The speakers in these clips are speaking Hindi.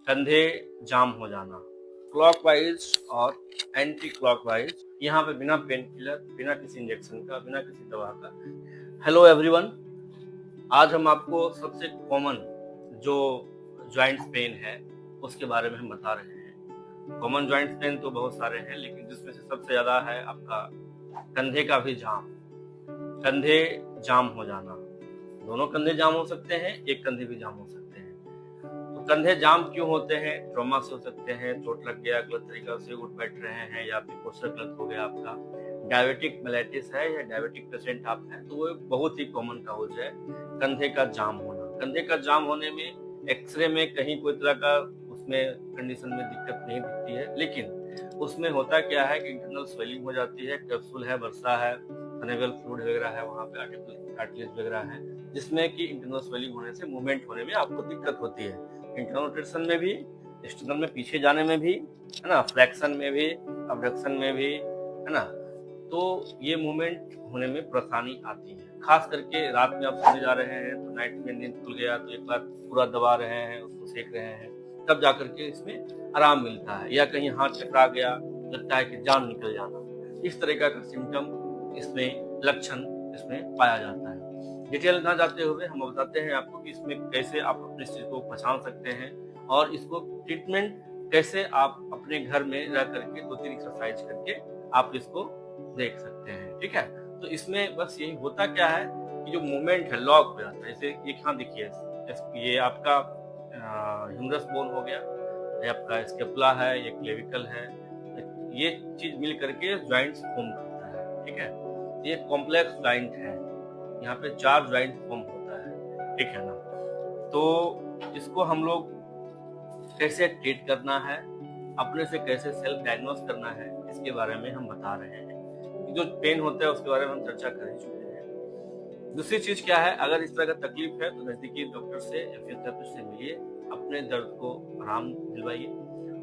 कंधे जाम हो जाना, क्लॉकवाइज और एंटी क्लॉकवाइज, यहाँ पे बिना पेन किलर, बिना किसी इंजेक्शन का, बिना किसी दवा का। हेलो एवरीवन, आज हम आपको सबसे कॉमन जो जॉइंट्स पेन है उसके बारे में हम बता रहे हैं। कॉमन जॉइंट्स पेन तो बहुत सारे हैं, लेकिन जिसमें से सबसे ज्यादा है आपका कंधे का भी जाम, कंधे जाम हो जाना। दोनों कंधे जाम हो सकते हैं, एक कंधे भी जाम हो सकते हैं। तो कंधे जाम क्यों होते हैं? ट्रॉमा से हो सकते हैं, चोट लग गया, गलत तरीका से उठ बैठ रहे हैं, या फिर पोस्चर गलत हो गया आपका, डायबिटिक मेलाइटिस है या डायबिटिक पेशेंट आप हैं, तो वो बहुत ही कॉमन काउज है कंधे का जाम होना। कंधे का जाम होने में एक्सरे में कहीं कोई तरह का उसमें कंडीशन में दिक्कत नहीं दिखती है, लेकिन उसमें होता क्या है कि इंटरनल स्वेलिंग हो जाती है, कैप्सूल है, वर्सा है, सनेवल फ्लूइड वगैरह है, वहाँ पे कार्टिलेज वगैरह है, जिसमें कि इंटरनल स्वेलिंग होने से मूवमेंट होने में आपको दिक्कत होती है। इंटरनल रोटेशन में भी, एक्सटर्नल में पीछे जाने में भी, है ना, फ्लेक्शन में भी, अबडक्शन में भी, है ना। तो ये मूवमेंट होने में परेशानी आती है, खास करके रात में आप सोने जा रहे हैं तो नाइट में नींद खुल गया तो एक बार पूरा दबा रहे हैं, उसको सेक रहे हैं, तब जाकर के इसमें आराम मिलता है। या कहीं हाथ चकरा गया, लगता है कि जान निकल जाना, इस तरीका का सिम्टम इसमें, लक्षण इसमें पाया जाता है। डिटेल ना जाते हुए हम बताते हैं आपको कि इसमें कैसे आप अपने चीज को पहचान सकते हैं और इसको ट्रीटमेंट कैसे आप अपने घर में रह करके 2-3 एक्सरसाइज करके आप इसको देख सकते हैं। ठीक है, तो इसमें बस यही होता क्या है कि जो मूवमेंट है लॉक हो जाता है। जैसे यहाँ देखिए, ये आपका ह्यूमरस बोन हो गया, ये आपका स्केपुला है, ये क्लेविकल है, ये चीज मिल करके ज्वाइंट्स फॉर्म करता है। ठीक है, ये कॉम्प्लेक्स ज्वाइंट है, यहाँ पे 4 ज्वाइंट फॉर्म होता है, ठीक है ना। तो इसको हम लोग कैसे ट्रीट करना है, अपने से कैसे सेल्फ डायग्नोस करना है, इसके बारे में हम बता रहे हैं। जो पेन होता है उसके बारे में हम चर्चा कर ही चुके हैं। दूसरी चीज क्या है, अगर इस तरह का तकलीफ है तो नजदीकी डॉक्टर से या फिजियोथेरेपिस्ट से मिलिए, अपने दर्द को आराम दिलवाइए,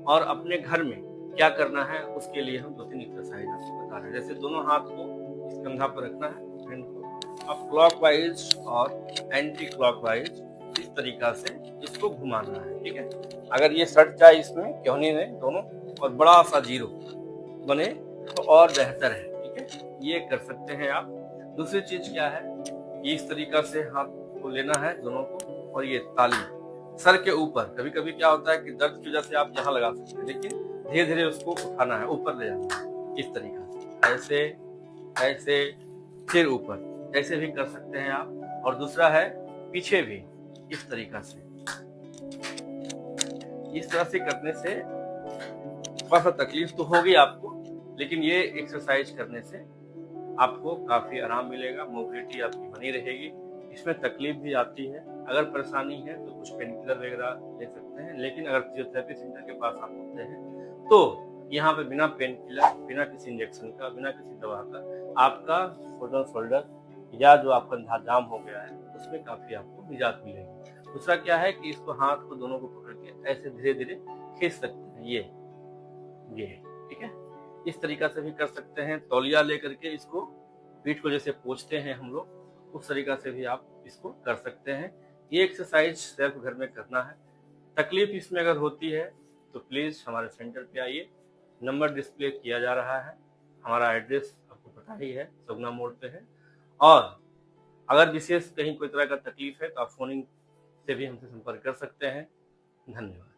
और अपने घर में क्या करना है उसके लिए हम 2-3 एक्सरसाइज आपको बता रहे हैं। जैसे दोनों हाथ को इस कंधा पर रखना है, हैंड को, अब क्लॉकवाइज और एंटी क्लॉकवाइज इस तरीका से इसको घुमाना है। ठीक है, अगर ये सट जाए इसमें कोहनी में दोनों और बड़ा सा जीरो बने तो और बेहतर है। ठीक है, ये कर सकते हैं आप। दूसरी चीज क्या है, इस तरीका से हाथ को लेना है दोनों को, और ये ताली सर के ऊपर। कभी कभी क्या होता है कि दर्द की वजह से आप यहाँ लगा सकते हैं, लेकिन धीरे धीरे उसको उठाना है, ऊपर ले जाना है, इस तरीका से, ऐसे ऐसे, फिर ऊपर, ऐसे भी कर सकते हैं आप। और दूसरा है पीछे भी, इस तरीका से। इस तरह से करने से थोड़ा सा तकलीफ तो होगी आपको, लेकिन ये एक्सरसाइज करने से आपको काफी आराम मिलेगा, मोबिलिटी आपकी बनी रहेगी। इसमें तकलीफ भी आती है, अगर परेशानी है तो कुछ पेन किलर वगैरह ले सकते हैं, लेकिन अगर फिजियोथेरेपी सेंटर के पास आप होते हैं तो यहाँ पे बिना पेन किलर, बिना किसी इंजेक्शन का, बिना किसी दवा का आपका शोल्डर या जो आपका कंधा जाम हो गया है उसमें काफी आपको निजात मिलेगी। दूसरा क्या है कि इसको हाथ को दोनों को पकड़ के ऐसे धीरे धीरे खींच सकते हैं, ये, ठीक है, इस तरीका से भी कर सकते हैं। तौलिया लेकर के इसको पीठ को जैसे पोंछते हैं हम लोग, उस तरीका से भी आप इसको कर सकते हैं। ये एक्सरसाइज सिर्फ घर में करना है। तकलीफ इसमें अगर होती है तो प्लीज हमारे सेंटर पे आइए, नंबर डिस्प्ले किया जा रहा है, हमारा एड्रेस आपको पता ही है, सगुना मोड़ पे है। और अगर विशेष कहीं कोई तरह का तकलीफ है तो आप फोनिंग से भी हमसे संपर्क कर सकते हैं। धन्यवाद।